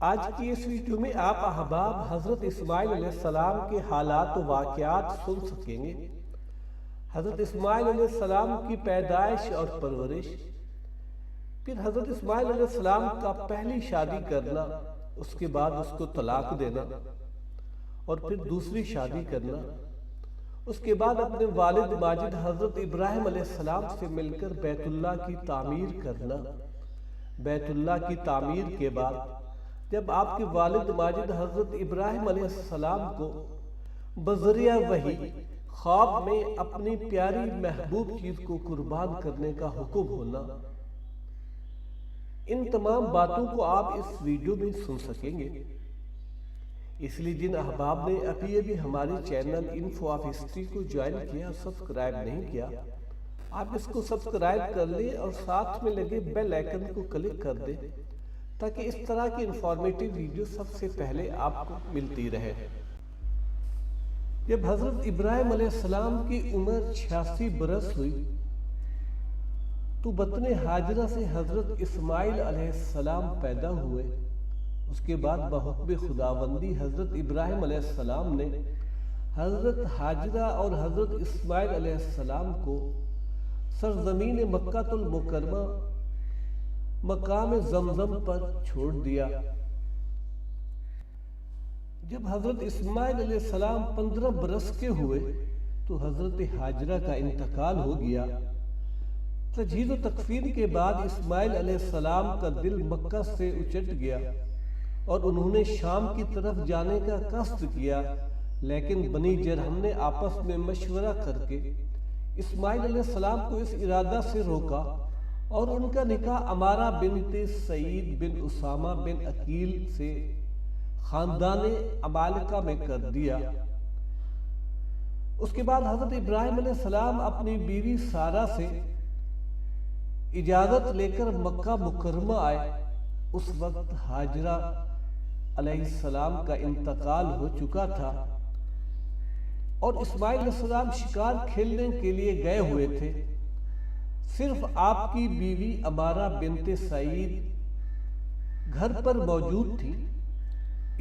آج کی اس ویڈیو میں آپ احباب حضرت اسماعیل علیہ السلام کے حالات و واقعات سن سکیں گے۔ حضرت اسماعیل علیہ السلام کی پیدائش اور پرورش، پھر حضرت اسماعیل علیہ السلام کا پہلی شادی کرنا، اس کے بعد اس کو طلاق دینا اور پھر دوسری شادی کرنا، اس کے بعد اپنے والد ماجد حضرت ابراہیم علیہ السلام سے مل کر بیت اللہ کی تعمیر کرنا۔ بیت اللہ کی تعمیر کے بعد جب آپ کے والد ماجد حضرت ابراہیم علیہ السلام کو بذریعہ وحی خواب میں اپنی پیاری محبوب چیز کو قربان کرنے کا حکم ہونا، ان تمام باتوں کو آپ اس ویڈیو میں سن سکیں گے۔ اس لیے جن احباب نے ابھی ہماری چینل انفو آف ہسٹری کو جوائن کیا اور سبسکرائب نہیں کیا، آپ اس کو سبسکرائب کر لیں اور ساتھ میں لگے بیل آئیکن کو کلک کر دیں تاکہ اس طرح کی انفارمیٹو ویڈیو سب سے پہلے آپ کو ملتی رہے۔ جب حضرت ابراہیم علیہ السلام کی عمر 86 برس ہوئی تو بطن حاجرہ سے حضرت اسماعیل علیہ السلام پیدا ہوئے۔ اس کے بعد بحکم خداوندی حضرت ابراہیم علیہ السلام نے حضرت حاجرہ اور حضرت اسماعیل علیہ السلام کو سرزمین مکہ المکرمہ مقام زمزم پر چھوڑ دیا۔ جب حضرت اسماعیل علیہ السلام 15 برس کے ہوئے تو حضرت حاجرہ کا انتقال ہو گیا۔ تجہیز و تکفین کے بعد اسماعیل علیہ السلام کا دل مکہ سے اچٹ گیا اور انہوں نے شام کی طرف جانے کا قصد کیا، لیکن بنی جرہم نے آپس میں مشورہ کر کے اسماعیل علیہ السلام کو اس ارادہ سے روکا اور ان کا نکاح امارہ بنت سعید بن اسامہ بن عقیل سے خاندان عمالقہ میں کر دیا۔ اس کے بعد حضرت ابراہیم علیہ السلام اپنی بیوی سارہ سے اجازت لے کر مکہ مکرمہ آئے۔ اس وقت حاجرہ علیہ السلام کا انتقال ہو چکا تھا اور اسماعیل علیہ السلام شکار کھیلنے کے لیے گئے ہوئے تھے۔ صرف آپ کی بیوی امارہ بنت سعید گھر پر موجود تھی۔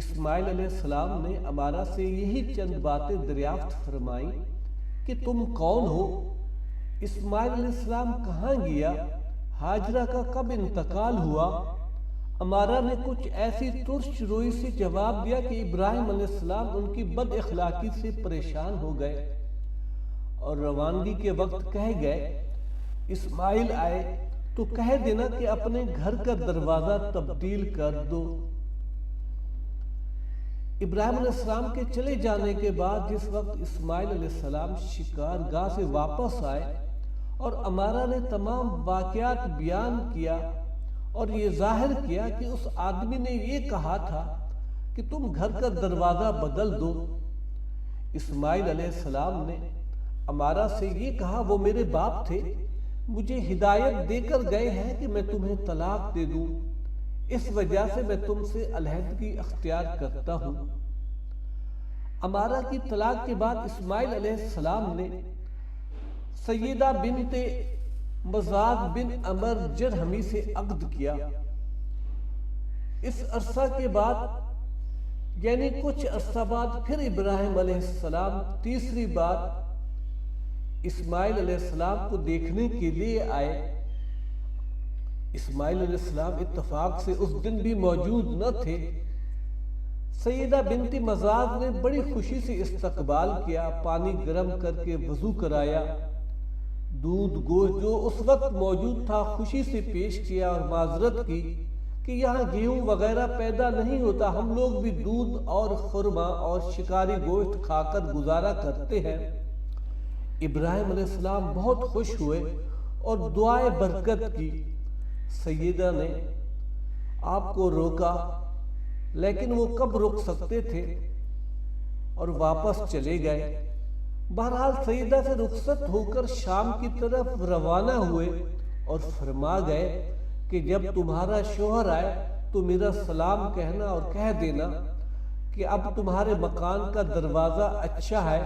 اسماعیل علیہ السلام نے امارہ سے یہی چند باتیں دریافت فرمائیں کہ تم کون ہو؟ اسماعیل علیہ السلام کہاں گیا؟ حاجرہ کا کب انتقال ہوا؟ امارہ نے کچھ ایسی ترش روئی سے جواب دیا کہ ابراہیم علیہ السلام ان کی بد اخلاقی سے پریشان ہو گئے اور روانگی کے وقت کہہ گئے، اسماعیل آئے تو کہہ دینا کہ اپنے گھر کا دروازہ تبدیل کر دو۔ ابراہیم علیہ السلام کے چلے جانے کے بعد جس وقت اسماعیل علیہ السلام شکارگاہ سے واپس آئے اور امارہ نے تمام واقعات بیان کیا اور یہ ظاہر کیا کہ اس آدمی نے یہ کہا تھا کہ تم گھر کا دروازہ بدل دو، اسماعیل علیہ السلام نے امارہ سے یہ کہا، وہ میرے باپ تھے، مجھے ہدایت دے کر گئے ہیں کہ میں تمہیں طلاق دے دوں، اس وجہ سے میں تم سے علیحدگی اختیار کرتا ہوں۔ امارہ کی طلاق کے بعد اسماعیل علیہ السلام نے سیدہ بنت مزاج بن عمر جرہمی سے عقد کیا۔ اس عرصہ کے بعد یعنی کچھ عرصہ بعد پھر ابراہیم علیہ السلام تیسری بار اسماعیل علیہ السلام کو دیکھنے کے لیے آئے۔ اسماعیل علیہ السلام اتفاق سے اس دن بھی موجود نہ تھے۔ سیدہ بنت مزاج نے بڑی خوشی سے استقبال کیا، پانی گرم کر کے وضو کرایا، دودھ گوشت جو اس وقت موجود تھا خوشی سے پیش کیا اور معذرت کی کہ یہاں گیہوں وغیرہ پیدا نہیں ہوتا، ہم لوگ بھی دودھ اور خرما اور شکاری گوشت کھا کر گزارا کرتے ہیں۔ ابراہیم علیہ السلام بہت خوش ہوئے اور دعائے برکت کی۔ سیدہ نے آپ کو روکا، لیکن وہ کب رک سکتے تھے اور واپس چلے گئے۔ بہرحال سیدہ سے رخصت ہو کر شام کی طرف روانہ ہوئے اور فرما گئے کہ جب تمہارا شوہر آئے تو میرا سلام کہنا اور کہہ دینا کہ اب تمہارے مکان کا دروازہ اچھا ہے،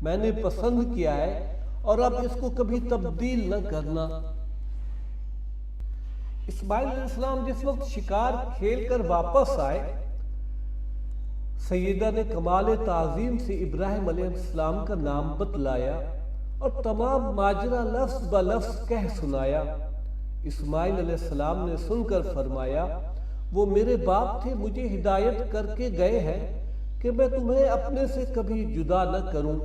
میں نے پسند کیا ہے اور اب اس کو کبھی تبدیل نہ کرنا۔ اسماعیل علیہ السلام جس وقت شکار کھیل کر واپس آئے، سیدہ نے کمال تعظیم سے ابراہیم علیہ السلام کا نام بتلایا اور تمام ماجرا لفظ بلفظ کہہ سنایا۔ اسماعیل علیہ السلام نے سن کر فرمایا، وہ میرے باپ تھے، مجھے ہدایت کر کے گئے ہیں کہ میں تمہیں اپنے سے کبھی جدا نہ کروں۔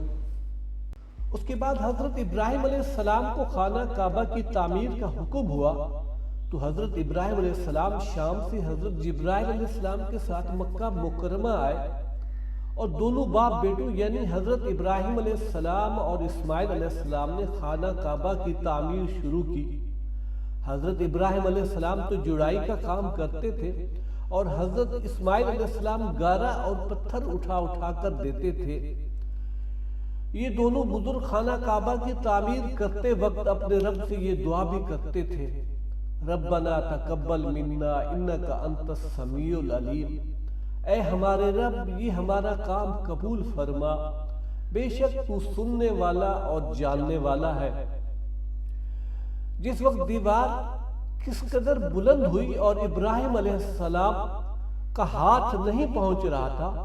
اس کے بعد حضرت ابراہیم علیہ السلام کو خانہ کعبہ کی تعمیر کا حکم ہوا تو حضرت ابراہیم علیہ السلام شام سے حضرت جبرائیل علیہ السلام کے ساتھ مکہ مکرمہ آئے اور دونوں باپ بیٹوں یعنی حضرت ابراہیم علیہ السلام اور اسماعیل علیہ السلام نے خانہ کعبہ کی تعمیر شروع کی۔ حضرت ابراہیم علیہ السلام تو جڑائی کا کام کرتے تھے اور حضرت اسماعیل علیہ السلام گارا اور پتھر اٹھا اٹھا کر دیتے تھے۔ یہ دونوں بزرگ خانہ کعبہ کی تعمیر کرتے وقت اپنے رب سے یہ دعا بھی کرتے تھے، ربنا تقبل منا انک انت السمیع العلیم، اے ہمارے رب یہ ہمارا کام قبول فرما، بے شک تو سننے والا اور جاننے والا ہے۔ جس وقت دیوار کس قدر بلند ہوئی اور ابراہیم علیہ السلام کا ہاتھ نہیں پہنچ رہا تھا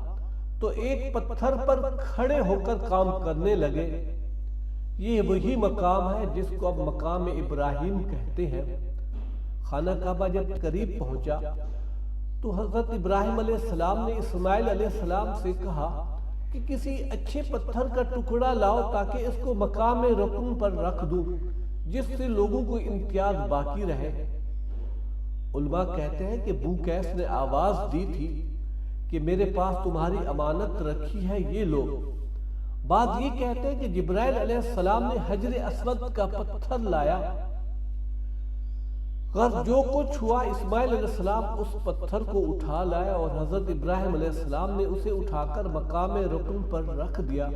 تو ایک پتھر پر کھڑے ہو کر کام کرنے لگے۔ یہ وہی مقام ہے جس کو اب مقام ابراہیم کہتے ہیں۔ خانہ کعبہ جب قریب پہنچا تو حضرت ابراہیم علیہ السلام نے اسماعیل علیہ السلام سے کہا کہ کسی اچھے پتھر کا ٹکڑا لاؤ تاکہ اس کو مقام رکن پر رکھ دوں جس سے لوگوں کو امتیاز باقی رہے۔ علماء کہتے ہیں کہ بوقیس نے آواز دی تھی کہ میرے پاس تمہاری امانت رکھی ہے، یہ لو۔ بعض یہ کہتے ہیں کہ جبرائیل علیہ السلام نے حجر اسود کا پتھر لایا۔ غرض جو کچھ ہوا، اسماعیل علیہ السلام اس پتھر کو اٹھا لایا اور حضرت ابراہیم علیہ السلام نے اسے اٹھا کر مقام رکن پر رکھ دیا۔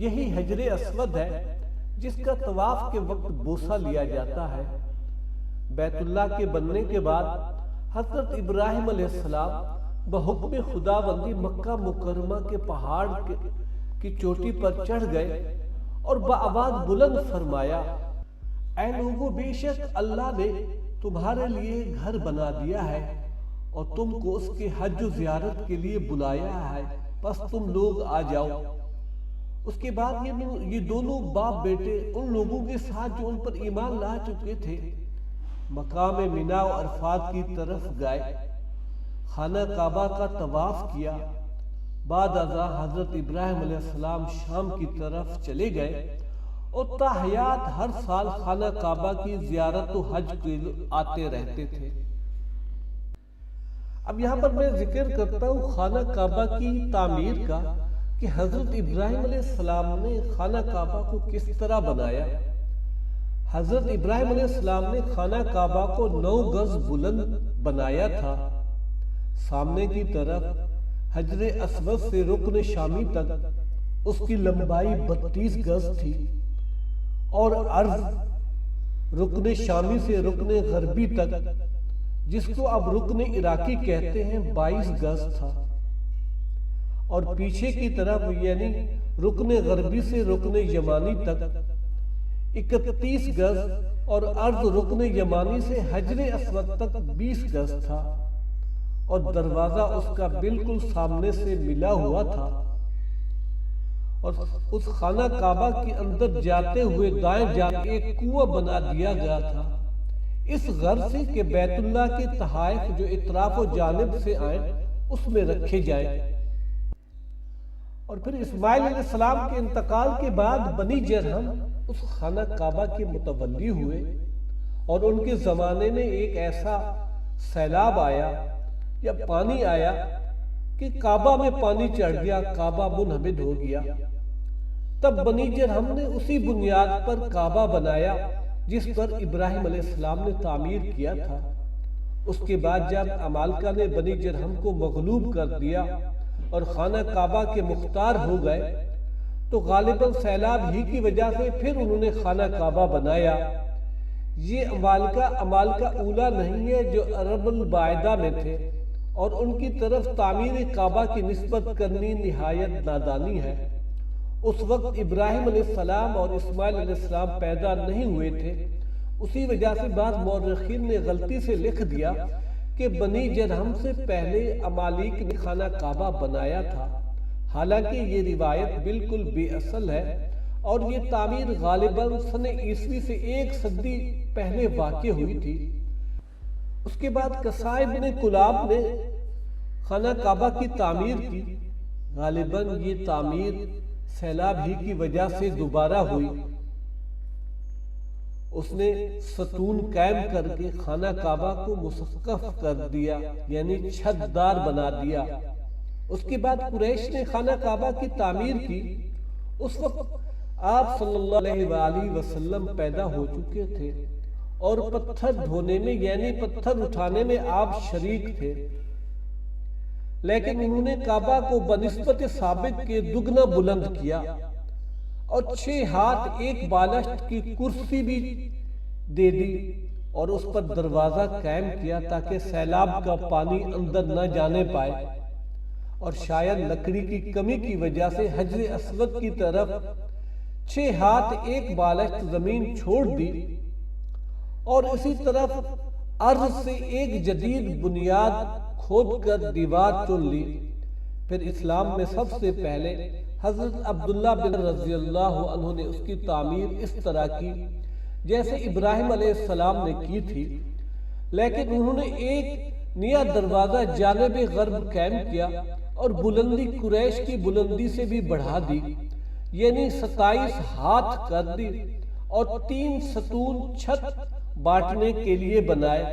یہی حجر اسود ہے جس کا طواف کے وقت بوسہ لیا جاتا ہے۔ بیت اللہ کے بننے کے بعد حضرت ابراہیم علیہ السلام بحکم خداوندی مکہ مکرمہ کے پہاڑ کی چوٹی پر چڑھ گئے اور بآواز بلند فرمایا، اے لوگوں، بے شک اللہ نے تمہارے لیے گھر بنا دیا ہے اور تم کو اس کے حج و زیارت کے لیے بلایا ہے، پس تم لوگ آ جاؤ۔ اس کے بعد یہ دونوں باپ بیٹے ان لوگوں کے ساتھ جو ان پر ایمان لا چکے تھے مقام مینا و عرفات کی طرف گئے، خانہ کعبہ کا طواف کیا۔ بعد ازاں حضرت ابراہیم علیہ السلام شام کی طرف چلے گئے اور تا حیات ہر سال خانہ کعبہ کی زیارت و حج کے آتے رہتے تھے۔ اب یہاں پر میں ذکر کرتا ہوں خانہ کعبہ کی تعمیر کا کہ حضرت ابراہیم علیہ السلام نے خانہ کعبہ کو کس طرح بنایا۔ حضرت ابراہیم علیہ السلام نے خانہ کعبہ کو 9 گز بلند بنایا تھا۔ سامنے کی طرف حجر اسود سے رکن شامی تک اس کی لمبائی 32 گز تھی اور عرض رکن شامی سے رکن غربی تک، جس کو اب رکن عراقی کہتے ہیں، 22 گز تھا، اور پیچھے کی طرف یعنی رکن غربی سے رکن یمانی تک 31 گز اور عرض رکن یمانی سے حجر اسود تک 20 گز تھا، اور دروازہ اس کا بالکل سامنے سے ملا ہوا تھا، اور اس خانہ کعبہ کے اندر جاتے ہوئے دائیں جانب ایک کنواں بنا دیا گیا تھا، اس غرض سے کہ بیت اللہ کے تحائف جو اطراف و جانب سے آئیں اس میں رکھے جائیں۔ اور پھر اسماعیل علیہ السلام کے انتقال کے بعد بنی جرہم اس خانہ کعبہ کے متولی ہوئے، اور ان کے زمانے میں ایک ایسا سیلاب آیا یا پانی آیا کہ کعبہ میں پانی چڑھ گیا، کعبہ منہدم ہو گیا۔ تب بنی جرہم نے اسی بنیاد پر کعبہ بنایا جس پر ابراہیم علیہ السلام نے تعمیر کیا تھا۔ اس کے بعد جب عمالقہ نے بنی جرہم کو مغلوب کر دیا اور خانہ کعبہ کے مختار ہو گئے تو غالباً سیلاب ہی کی وجہ سے پھر انہوں نے خانہ کعبہ بنایا۔ یہ عمالقہ اولا نہیں ہے جو عرب البعیدہ میں تھے، اور ان کی طرف تعمیر کعبہ کی نسبت کرنی نہایت نادانی ہے۔ اس وقت ابراہیم علیہ السلام اور اسماعیل علیہ السلام پیدا نہیں ہوئے تھے، اسی وجہ سے بعض مورخین نے غلطی سے لکھ دیا کہ بنی جرہم سے پہلے امالیک نے خانہ کعبہ بنایا تھا، حالانکہ یہ روایت بالکل بے اصل ہے اور یہ تعمیر غالباً سن عیسوی سے 1 صدی پہلے واقع ہوئی تھی۔ اس کے بعد قصائ بن کلاب نے خانہ کعبہ کی تعمیر کی، غالباً یہ تعمیر سیلاب ہی کی وجہ سے دوبارہ ہوئی۔ اس نے ستون قائم کر کے خانہ کعبہ کو مسقف کر دیا، یعنی چھت دار بنا دیا۔ اس کے بعد قریش نے خانہ کعبہ کی تعمیر کی۔ اس وقت آپ صلی اللہ علیہ وآلہ وسلم پیدا ہو چکے تھے اور پتھر ڈھونے میں یعنی پتھر اٹھانے میں آپ شریک تھے، لیکن انہوں نے کعبہ کو بنسبت سابق کے دگنا بلند کیا اور 6 ہاتھ 1 بالشت کی کرسی بھی دے دی اور اس پر دروازہ قائم کیا تاکہ سیلاب کا پانی اندر نہ جانے پائے، اور شاید لکڑی کی کمی کی وجہ سے حجر اسود کی طرف 6 ہاتھ 1 بالشت زمین چھوڑ دی اور اسی طرف عرض سے ایک جدید بنیاد کھود کر دیوار چن لی۔ پھر اسلام میں سب سے پہلے حضرت عبداللہ بن رضی اللہ عنہ نے اس کی تعمیر اس طرح کی جیسے ابراہیم علیہ السلام نے کی تھی، لیکن انہوں نے ایک نیا دروازہ جانب غرب قائم کیا اور بلندی قریش کی بلندی سے بھی بڑھا دی، یعنی 27 ہاتھ کر دی اور 3 ستون چھت بانٹنے کے لیے بنائے۔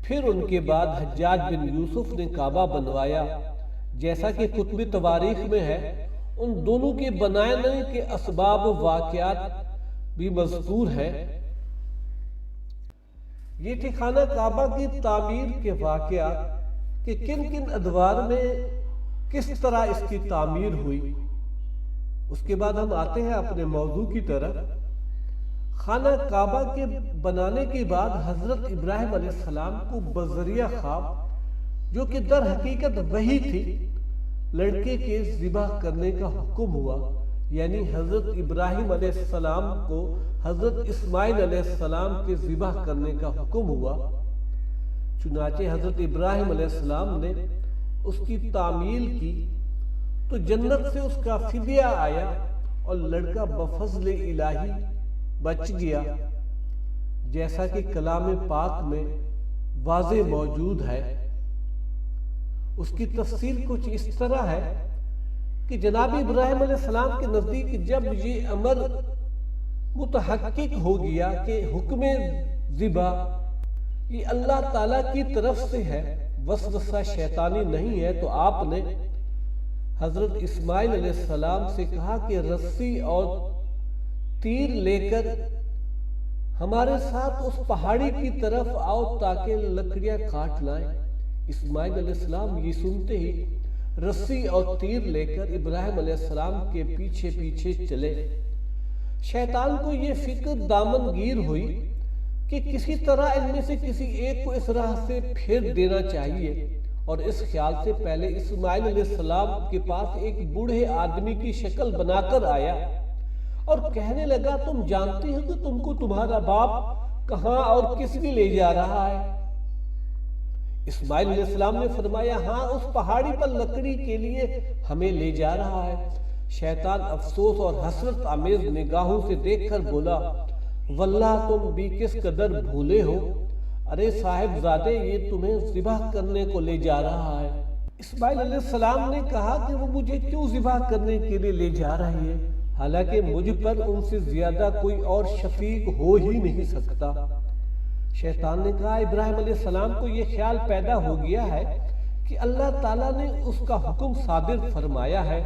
پھر ان کے بعد حجاج بن یوسف نے کعبہ بنوایا، جیسا کہ کتب تواریخ میں ہے۔ ان دونوں کے بنانے کے اسباب و واقعات بھی مذکور ہیں۔ یہ تھی خانہ کعبہ کی تعمیر کے واقعات کہ کن کن ادوار میں کس طرح اس کی تعمیر ہوئی۔ اس کے بعد ہم آتے ہیں اپنے موضوع کی طرف۔ خانہ کعبہ کے بنانے کے بعد حضرت ابراہیم علیہ السلام کو بذریعہ خواب، جو کہ در حقیقت وحی تھی، لڑکے کے ذبح کرنے کا حکم ہوا، یعنی حضرت ابراہیم علیہ السلام کو حضرت اسماعیل علیہ السلام کے ذبح کرنے کا حکم ہوا۔ چنانچہ حضرت ابراہیم علیہ السلام نے اس کی تعمیل کی تو جنت سے اس کا فدیہ آیا اور لڑکا بفضل الہی بچ گیا، جیسا کہ کلام پاک میں واضح موجود ہے۔ اس کی تفصیل کچھ اس طرح ہے کہ جناب ابراہیم علیہ السلام کے نزدیک جب یہ امر متحقق ہو گیا کہ حکم ذبح یہ اللہ تعالیٰ کی طرف سے ہے، وسوسہ شیطانی نہیں ہے، تو آپ نے حضرت اسماعیل علیہ السلام سے کہا کہ رسی اور تیر لے کر ہمارے ساتھ اس پہاڑی کی طرف آؤ تاکہ لکڑیاں کاٹ لائیں۔ اسماعیل علیہ السلام یہ سنتے ہی رسی اور تیر لے کر ابراہیم علیہ السلام کے پیچھے پیچھے چلے۔ شیطان کو یہ فکر دامن گیر ہوئی کہ کسی طرح ان میں سے کسی ایک کو اس راہ سے پھیر دینا چاہیے، اور اس خیال سے پہلے اسماعیل علیہ السلام کے پاس ایک بوڑھے آدمی کی شکل بنا کر آیا اور کہنے لگا، تم جانتے ہو کہ تم کو تمہارا باپ کہاں اور کس لیے لے جا رہا ہے؟ اسماعیل علیہ السلام نے فرمایا، ہاں، اس پہاڑی پر لکڑی کے لیے ہمیں لے جا رہا ہے۔ شیطان افسوس اور حسرت آمیز نگاہوں سے دیکھ کر بولا، واللہ تم بھی کس قدر بھولے ہو، ارے صاحب زادے یہ تمہیں ذبح کرنے کو لے جا رہا ہے۔ اسماعیل علیہ السلام نے کہا کہ وہ مجھے کیوں ذبح کرنے کے لیے لے جا رہی ہے، حالانکہ مجھ پر ان سے زیادہ کوئی اور شفیق ہو ہی نہیں سکتا۔ شیطان نے کہا، ابراہیم علیہ السلام کو یہ خیال پیدا ہو گیا ہے کہ اللہ تعالیٰ نے اس کا حکم صادر فرمایا ہے۔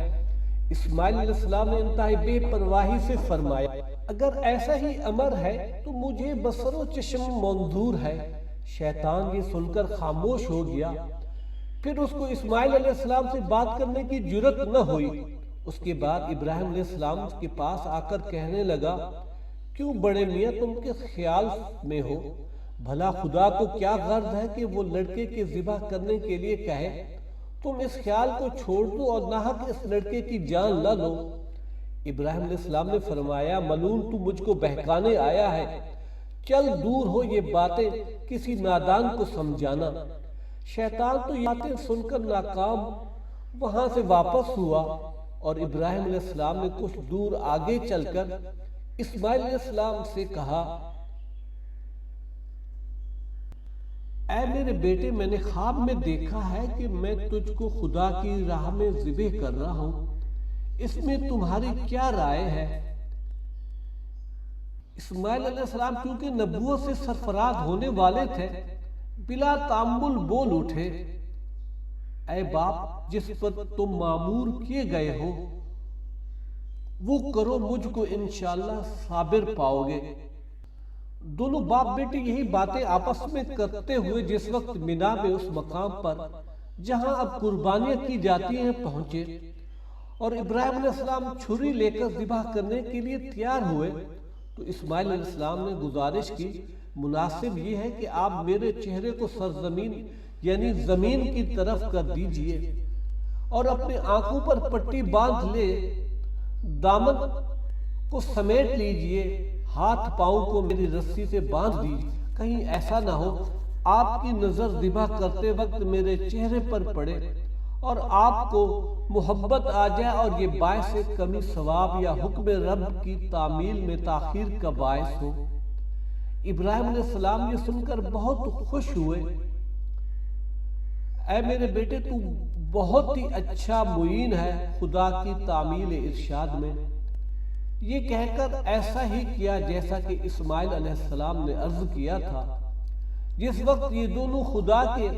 اسماعیل علیہ السلام نے انتہائی بے پرواہی سے فرمایا، اگر ایسا ہی امر ہے تو مجھے بصر و چشم منظور ہے۔ شیطان یہ سن کر خاموش ہو گیا، پھر اس کو اسماعیل علیہ السلام سے بات کرنے کی جرت نہ ہوئی۔ اس کے بعد ابراہیم علیہ السلام کے پاس آ کر کہنے لگا، کیوں بڑے میاں تم کے خیال میں ہو؟ بھلا خدا کو کیا غرض ہے کہ وہ لڑکے کے ذبح کرنے کے لیے کہے؟ تم اس خیال کو چھوڑ دو اور ناحق اس لڑکے کی جان نہ لو۔ ابراہیم علیہ السلام نے فرمایا، ملعون تو مجھ کو بہکانے آیا ہے، چل دور ہو یہ باتیں کسی نادان کو سمجھانا۔ شیطان تو یہ باتیں سن کر ناکام وہاں سے واپس ہوا، اور ابراہیم علیہ السلام نے کچھ دور آگے چل کر اسماعیل علیہ السلام سے کہا، اے میرے بیٹے، میں نے خواب میں دیکھا ہے کہ میں تجھ کو خدا کی راہ میں ذبح کر رہا ہوں، اس میں تمہاری کیا رائے ہے؟ اسماعیل علیہ السلام کیونکہ نبوت سے سرفراز ہونے والے تھے، بلا تامل بول اٹھے، اے باپ، جس پر تم مامور کیے گئے ہو وہ کرو، مجھ کو انشاءاللہ صابر پاؤ گے۔ دونوں باپ بیٹے یہی باتیں آپس میں کرتے ہوئے جس وقت مینا میں اس مقام پر جہاں اب قربانیاں کی جاتی ہیں پہنچے، اور ابراہیم علیہ السلام چھری لے کر ذبح کرنے کے لیے تیار ہوئے، تو اسماعیل علیہ السلام نے گزارش کی، مناسب یہ ہے کہ آپ میرے چہرے کو سرزمین یعنی زمین کی طرف کر دیجئے اور اپنے آنکھوں پر پٹی باندھ لے، دامن کو سمیٹ لیجئے، ہاتھ پاؤں کو میری رسی سے باندھ دیجئے، کہیں ایسا نہ ہو آپ کی نظر ذبح کرتے وقت میرے چہرے پر پڑے اور آپ کو محبت آ جائے اور یہ باعث کمی ثواب یا حکم رب کی تعمیل میں تاخیر کا باعث ہو۔ ابراہیم علیہ السلام یہ سن کر بہت خوش ہوئے، اے میرے بیٹے، تو بہت ہی اچھا معین ہے خدا کی تعمیل ارشاد میں۔ یہ کہہ کر ایسا ہی کیا جیسا کہ اسماعیل علیہ السلام نے عرض کیا تھا۔ جس وقت یہ دونوں خدا کے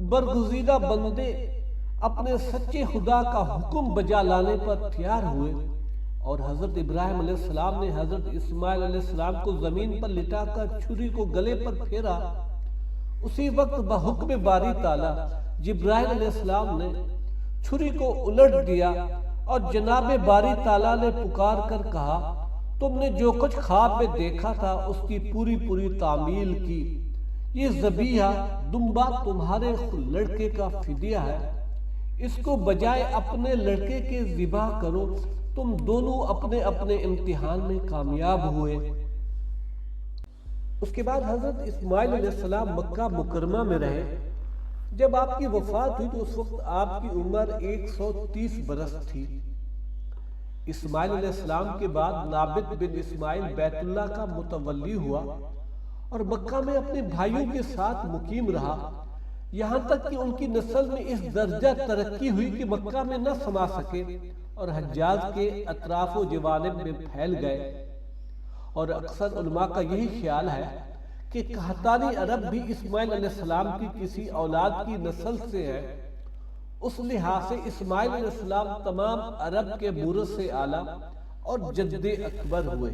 برگزیدہ بندے اپنے سچے خدا کا حکم بجا لانے پر تیار ہوئے، اور حضرت ابراہیم علیہ السلام نے حضرت اسماعیل علیہ السلام کو زمین پر لٹا کر چھری کو گلے پر پھیرا، اسی وقت بحکم باری تعالیٰ جبرائیل علیہ السلام نے چھری کو الٹ دیا، اور جناب باری تعالیٰ نے پکار کر کہا، تم نے جو کچھ خواب میں دیکھا تھا اس کی پوری تعمیل کی، یہ ذبیحہ دمبا تمہارے لڑکے کا فدیہ ہے، اس کو بجائے اپنے لڑکے کے ذبح کرو، تم دونوں اپنے اپنے امتحان میں کامیاب ہوئے۔ اس کے بعد حضرت اسماعیل علیہ السلام مکہ مکرمہ میں رہے۔ جب آپ کی وفات ہوئی تو اس وقت آپ کی عمر 130 برس تھی۔ اسماعیل علیہ السلام کے بعد نابت بن اسماعیل بیت اللہ کا متولی ہوا اور مکہ میں اپنے بھائیوں کے ساتھ مقیم رہا، یہاں تک کہ ان کی نسل میں اس درجہ ترقی ہوئی کہ مکہ میں نہ سما سکے اور حجاز کے اطراف و جوانب میں پھیل گئے۔ اور اکثر علماء کا یہی خیال ہے کہ قحطانی عرب بھی اسماعیل علیہ السلام کی کسی اولاد کی نسل سے ہے، اس لحاظ سے اسماعیل علیہ السلام تمام عرب کے مورث سے اعلیٰ اور جد اکبر ہوئے۔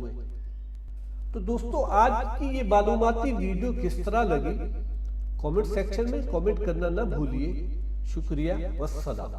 تو دوستو، آج کی یہ معلوماتی ویڈیو کس طرح لگی؟ کامنٹ سیکشن میں کامنٹ کرنا نہ بھولیے۔ شکریہ والسلام۔